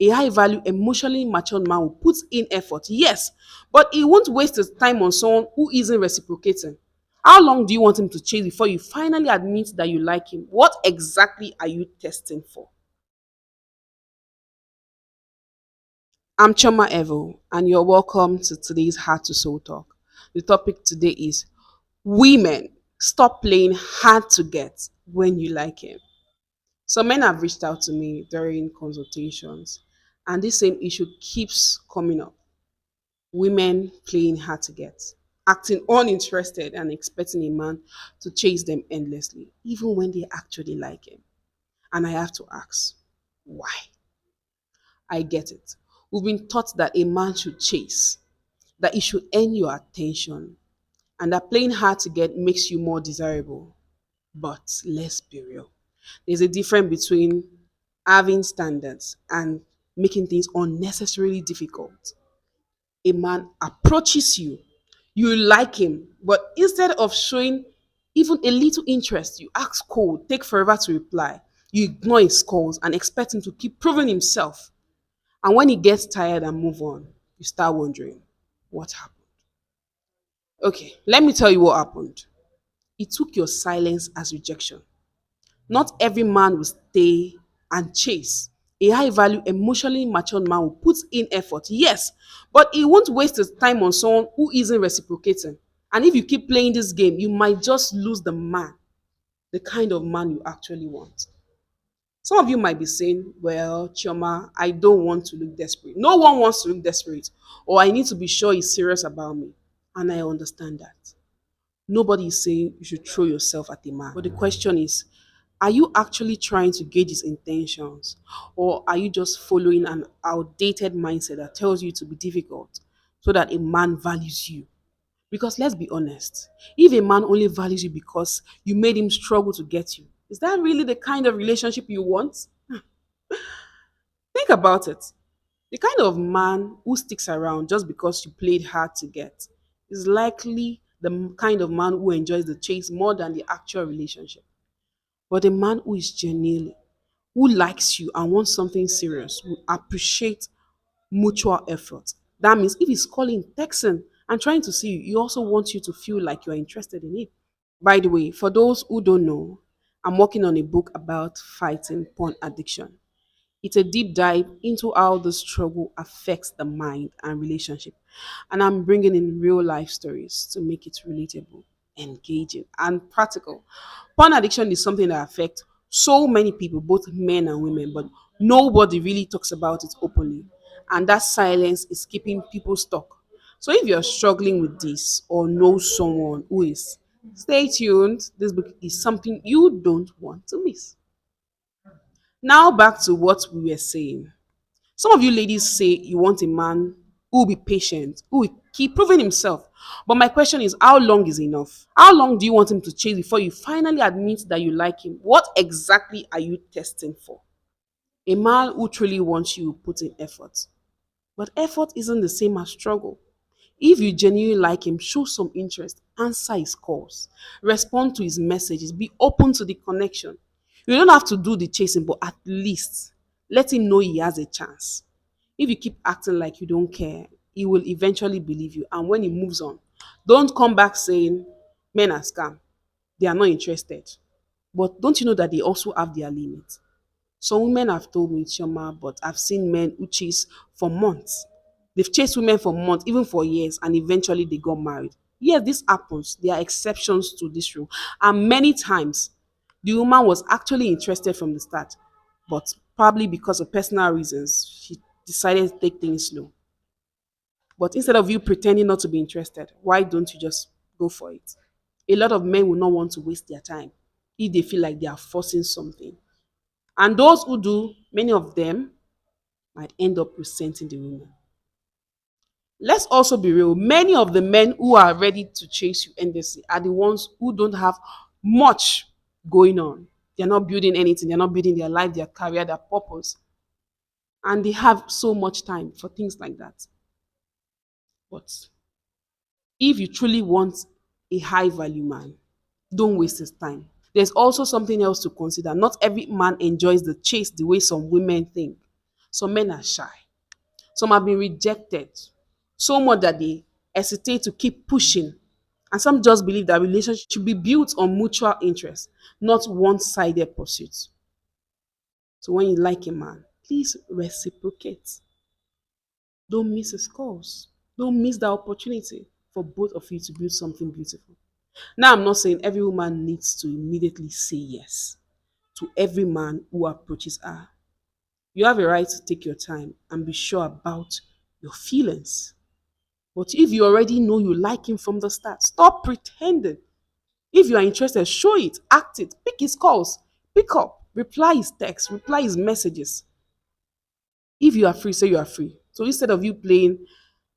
A high value, emotionally mature man will put in effort, yes, but he won't waste his time on someone who isn't reciprocating. How long do you want him to chase before you finally admit that you like him? What exactly are you testing for? I'm Chioma Evo, and you're welcome to today's Hard to Soul Talk. The topic today is women stop playing hard to get when you like him. Some men have reached out to me during consultations, and this same issue keeps coming up. Women playing hard to get, acting uninterested and expecting a man to chase them endlessly, even when they actually like him. And I have to ask, why? I get it. We've been taught that a man should chase, that he should earn your attention, and that playing hard to get makes you more desirable. But let's be real. There's a difference between having standards and making things unnecessarily difficult. A man approaches you, you like him, but instead of showing even a little interest, you ask cold, take forever to reply. You ignore his calls and expect him to keep proving himself. And when he gets tired and move on, you start wondering what happened. Okay, let me tell you what happened. He took your silence as rejection. Not every man will stay and chase. A high value, emotionally mature man will put in effort, yes, but he won't waste his time on someone who isn't reciprocating. And if you keep playing this game, you might just lose the man, the kind of man you actually want. Some of you might be saying, well, Chioma, I don't want to look desperate. No one wants to look desperate. Or I need to be sure he's serious about me. And I understand that. Nobody is saying you should throw yourself at a man. But the question is, are you actually trying to gauge his intentions? Or are you just following an outdated mindset that tells you to be difficult so that a man values you? Because let's be honest, if a man only values you because you made him struggle to get you, is that really the kind of relationship you want? Think about it. The kind of man who sticks around just because you played hard to get is likely the kind of man who enjoys the chase more than the actual relationship. But a man who is genuinely, who likes you and wants something serious, will appreciate mutual effort. That means if he's calling, texting, and trying to see you, he also wants you to feel like you're interested in it. By the way, for those who don't know, I'm working on a book about fighting porn addiction. It's a deep dive into how the struggle affects the mind and relationship. And I'm bringing in real life stories to make it relatable, engaging, and practical. Porn addiction is something that affects so many people, both men and women, but nobody really talks about it openly. And that silence is keeping people stuck. So if you're struggling with this or know someone who is, stay tuned. This book is something you don't want to miss. Now back to what we were saying. Some of you ladies say you want a man who will be patient, who will keep proving himself. But my question is, how long is enough? How long do you want him to chase before you finally admit that you like him? What exactly are you testing for? A man who truly wants you will put in effort. But effort isn't the same as struggle. If you genuinely like him, show some interest, answer his calls, respond to his messages, be open to the connection. You don't have to do the chasing, but at least let him know he has a chance. If you keep acting like you don't care, he will eventually believe you. And when he moves on, don't come back saying, men are scam. They are not interested. But don't you know that they also have their limits? Some women have told me, Chioma, but I've seen men who chase for months. They've chased women for months, even for years, and eventually they got married. Yes, this happens. There are exceptions to this rule. And many times, the woman was actually interested from the start, but probably because of personal reasons, she decided to take things slow. But instead of you pretending not to be interested, why don't you just go for it? A lot of men will not want to waste their time if they feel like they are forcing something. And those who do, many of them might end up resenting the women. Let's also be real. Many of the men who are ready to chase you endlessly are the ones who don't have much going on. They're not building anything. They're not building their life, their career, their purpose. And they have so much time for things like that. But if you truly want a high value man, don't waste his time. There's also something else to consider. Not every man enjoys the chase the way some women think. Some men are shy. Some have been rejected so much that they hesitate to keep pushing. And some just believe that relationship should be built on mutual interest, not one-sided pursuits. So when you like a man, please reciprocate. Don't miss his calls. Don't miss the opportunity for both of you to build something beautiful. Now, I'm not saying every woman needs to immediately say yes to every man who approaches her. You have a right to take your time and be sure about your feelings. But if you already know you like him from the start, stop pretending. If you are interested, show it, act it, pick his calls, pick up, reply his texts, reply his messages. If you are free, say you are free. So instead of you playing,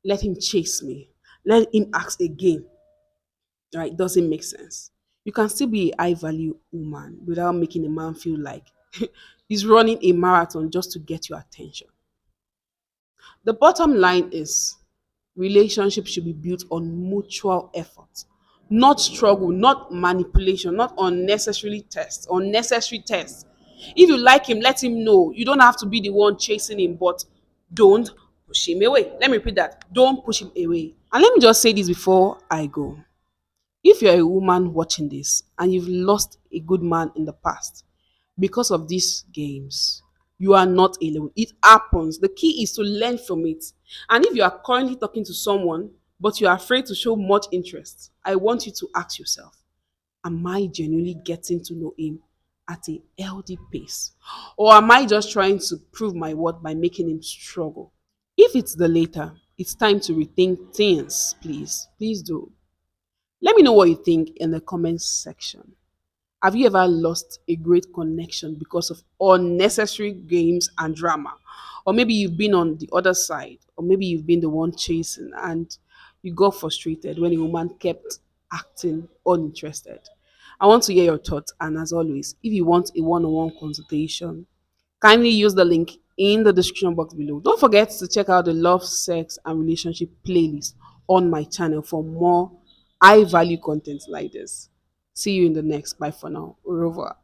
let him chase me, let him ask again, right? Doesn't make sense. You can still be a high value woman without making a man feel like he's running a marathon just to get your attention. The bottom line is relationship should be built on mutual effort, not struggle, not manipulation, not unnecessary tests. If you like him, let him know. You don't have to be the one chasing him, but don't push him away. Let me repeat that. Don't push him away. And let me just say this before I go. If you're a woman watching this and you've lost a good man in the past because of these games, you are not alone. It happens. The key is to learn from it. And if you are currently talking to someone, but you are afraid to show much interest, I want you to ask yourself, am I genuinely getting to know him at a healthy pace? Or am I just trying to prove my worth by making him struggle? If it's the latter, it's time to rethink things, please. Please do. Let me know what you think in the comments section. Have you ever lost a great connection because of unnecessary games and drama? Or maybe you've been on the other side, or maybe you've been the one chasing and you got frustrated when a woman kept acting uninterested. I want to hear your thoughts, and as always, if you want a one on one consultation, kindly use the link in the description box below. Don't forget to check out the love, sex, and relationship playlist on my channel for more high value content like this. See you in the next. Bye for now. Au revoir.